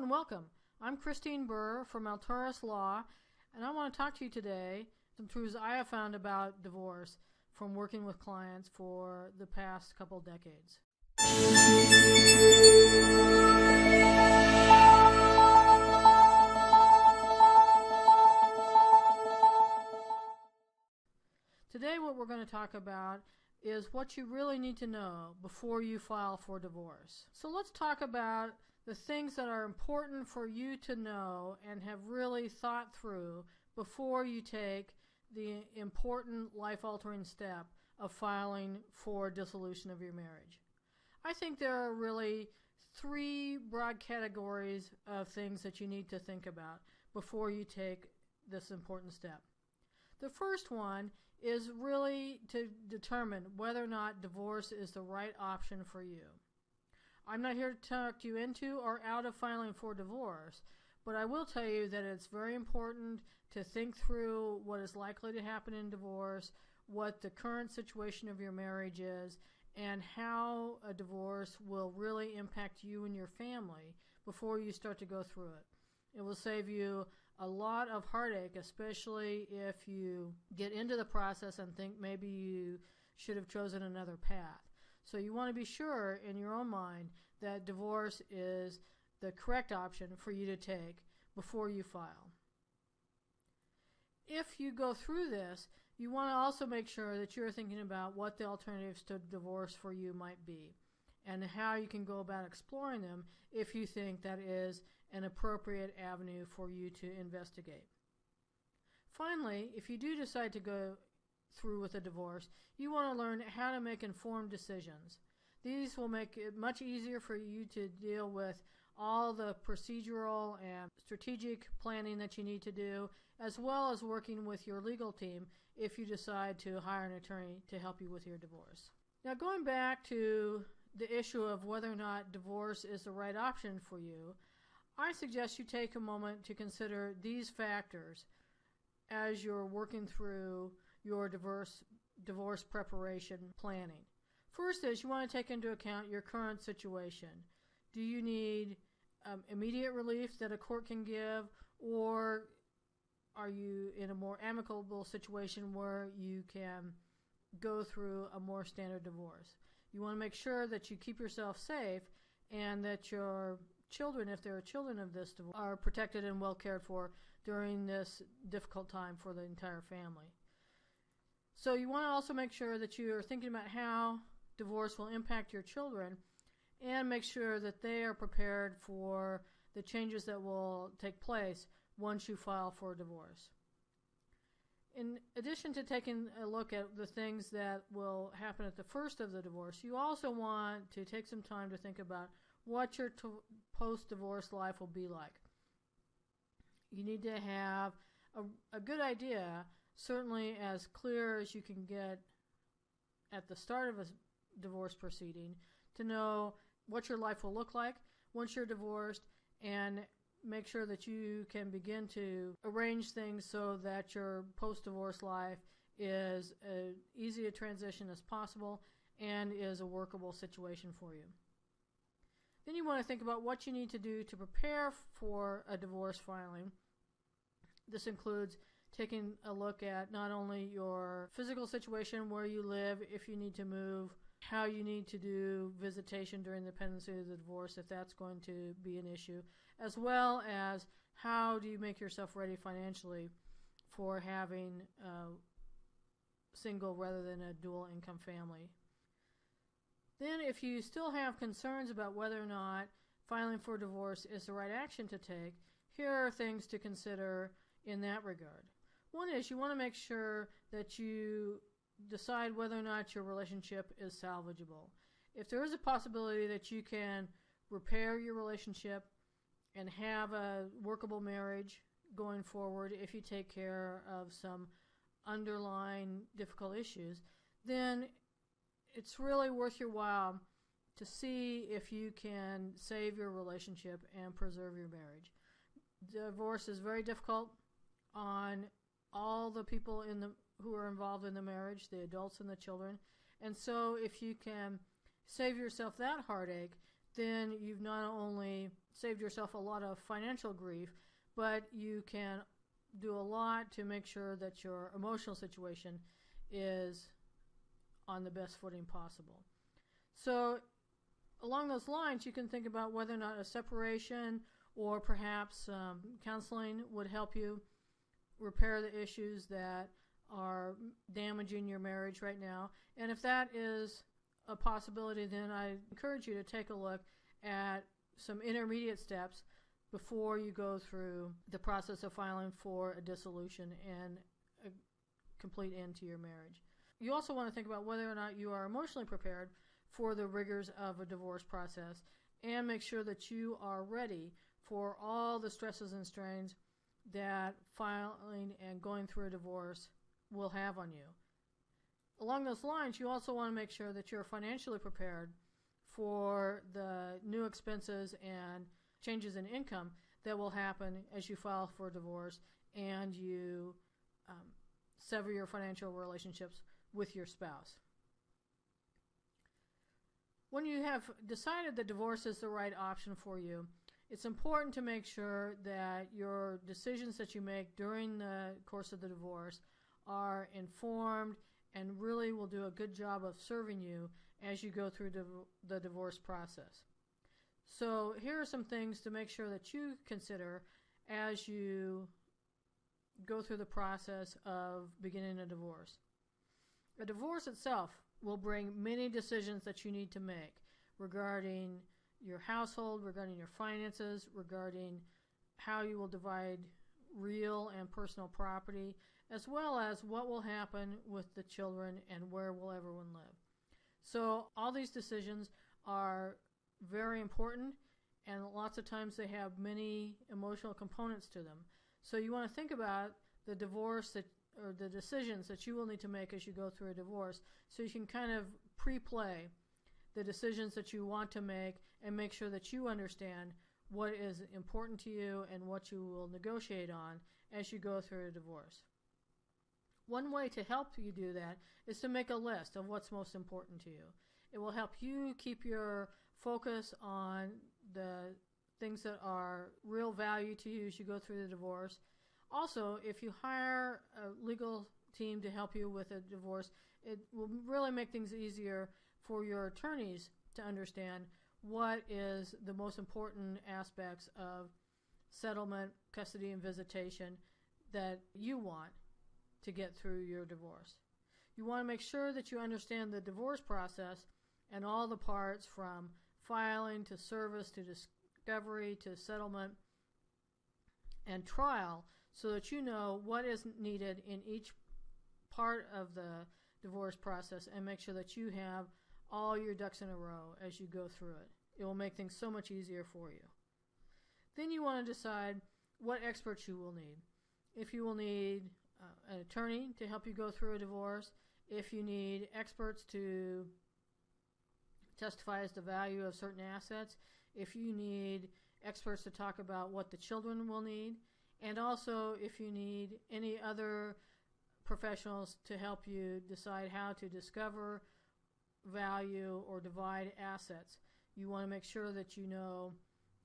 and welcome. I'm Christine Burr from Alturas Law, and I want to talk to you today some truths I have found about divorce from working with clients for the past couple decades. Today what we're going to talk about is what you really need to know before you file for divorce. So let's talk about the things that are important for you to know and have really thought through before you take the important life-altering step of filing for dissolution of your marriage. I think there are really three broad categories of things that you need to think about before you take this important step. The first one is really to determine whether or not divorce is the right option for you. I'm not here to talk you into or out of filing for divorce, but I will tell you that it's very important to think through what is likely to happen in divorce, what the current situation of your marriage is, and how a divorce will really impact you and your family before you start to go through it. It will save you a lot of heartache, especially if you get into the process and think maybe you should have chosen another path. So you want to be sure in your own mind that divorce is the correct option for you to take before you file. If you go through this, you want to also make sure that you're thinking about what the alternatives to divorce for you might be and how you can go about exploring them if you think that is an appropriate avenue for you to investigate. Finally, if you do decide to go through with a divorce, you want to learn how to make informed decisions. These will make it much easier for you to deal with all the procedural and strategic planning that you need to do, as well as working with your legal team if you decide to hire an attorney to help you with your divorce. Now, going back to the issue of whether or not divorce is the right option for you, I suggest you take a moment to consider these factors as you're working through your divorce preparation planning. First is you want to take into account your current situation. Do you need immediate relief that a court can give, or are you in a more amicable situation where you can go through a more standard divorce? You want to make sure that you keep yourself safe and that your children, if there are children of this divorce, are protected and well cared for during this difficult time for the entire family. So you want to also make sure that you are thinking about how divorce will impact your children and make sure that they are prepared for the changes that will take place once you file for a divorce. In addition to taking a look at the things that will happen at the first of the divorce, you also want to take some time to think about what your post-divorce life will be like. You need to have a good idea, certainly as clear as you can get at the start of a divorce proceeding, to know what your life will look like once you're divorced, and make sure that you can begin to arrange things so that your post-divorce life is as easy a transition as possible and is a workable situation for you. Then you want to think about what you need to do to prepare for a divorce filing. This includes taking a look at not only your physical situation, where you live, if you need to move, how you need to do visitation during the pendency of the divorce, if that's going to be an issue, as well as how do you make yourself ready financially for having a single rather than a dual income family. Then if you still have concerns about whether or not filing for divorce is the right action to take, here are things to consider in that regard. One is you want to make sure that you decide whether or not your relationship is salvageable. If there is a possibility that you can repair your relationship and have a workable marriage going forward if you take care of some underlying difficult issues, then it's really worth your while to see if you can save your relationship and preserve your marriage. Divorce is very difficult on all the people who are involved in the marriage, the adults and the children. And so if you can save yourself that heartache, then you've not only saved yourself a lot of financial grief, but you can do a lot to make sure that your emotional situation is on the best footing possible. So along those lines, you can think about whether or not a separation or perhaps counseling would help you repair the issues that are damaging your marriage right now. And if that is a possibility, then I encourage you to take a look at some intermediate steps before you go through the process of filing for a dissolution and a complete end to your marriage. You also want to think about whether or not you are emotionally prepared for the rigors of a divorce process, and make sure that you are ready for all the stresses and strains that filing and going through a divorce will have on you. Along those lines, you also want to make sure that you're financially prepared for the new expenses and changes in income that will happen as you file for divorce and you sever your financial relationships with your spouse. When you have decided that divorce is the right option for you, it's important to make sure that your decisions that you make during the course of the divorce are informed and really will do a good job of serving you as you go through the divorce process. So here are some things to make sure that you consider as you go through the process of beginning a divorce. A divorce itself will bring many decisions that you need to make regarding your household, regarding your finances, regarding how you will divide real and personal property, as well as what will happen with the children and where will everyone live. So all these decisions are very important, and lots of times they have many emotional components to them. So you want to think about the divorce or the decisions that you will need to make as you go through a divorce, so you can kind of pre-play the decisions that you want to make and make sure that you understand what is important to you and what you will negotiate on as you go through a divorce. One way to help you do that is to make a list of what's most important to you. It will help you keep your focus on the things that are real value to you as you go through the divorce. Also, if you hire a legal team to help you with a divorce, it will really make things easier for your attorneys to understand what is the most important aspects of settlement, custody, and visitation that you want to get through your divorce. You want to make sure that you understand the divorce process and all the parts from filing to service to discovery to settlement and trial, so that you know what is needed in each part of the divorce process, and make sure that you have all your ducks in a row as you go through it. It will make things so much easier for you. Then you want to decide what experts you will need. If you will need an attorney to help you go through a divorce, if you need experts to testify as to the value of certain assets, if you need experts to talk about what the children will need, and also if you need any other professionals to help you decide how to discover, value, or divide assets. You want to make sure that you know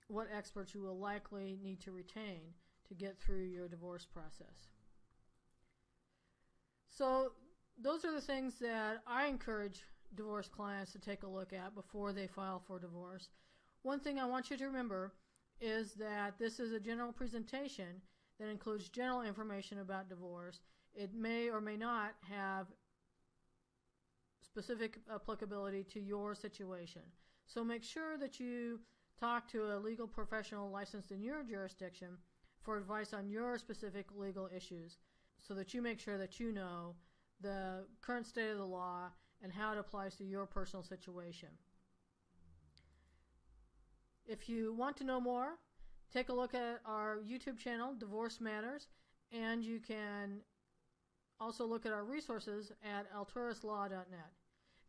what experts you will likely need to retain to get through your divorce process. So those are the things that I encourage divorce clients to take a look at before they file for divorce. One thing I want you to remember is that this is a general presentation that includes general information about divorce. It may or may not have specific applicability to your situation. So make sure that you talk to a legal professional licensed in your jurisdiction for advice on your specific legal issues, so that you make sure that you know the current state of the law and how it applies to your personal situation. If you want to know more, take a look at our YouTube channel, Divorce Matters, and you can also look at our resources at alturaslaw.net.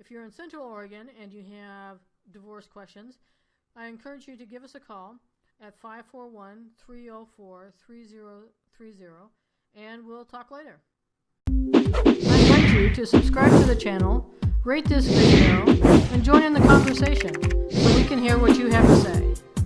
If you're in Central Oregon and you have divorce questions, I encourage you to give us a call at 541-304-3030, and we'll talk later. I invite you to subscribe to the channel, rate this video, and join in the conversation so we can hear what you have to say.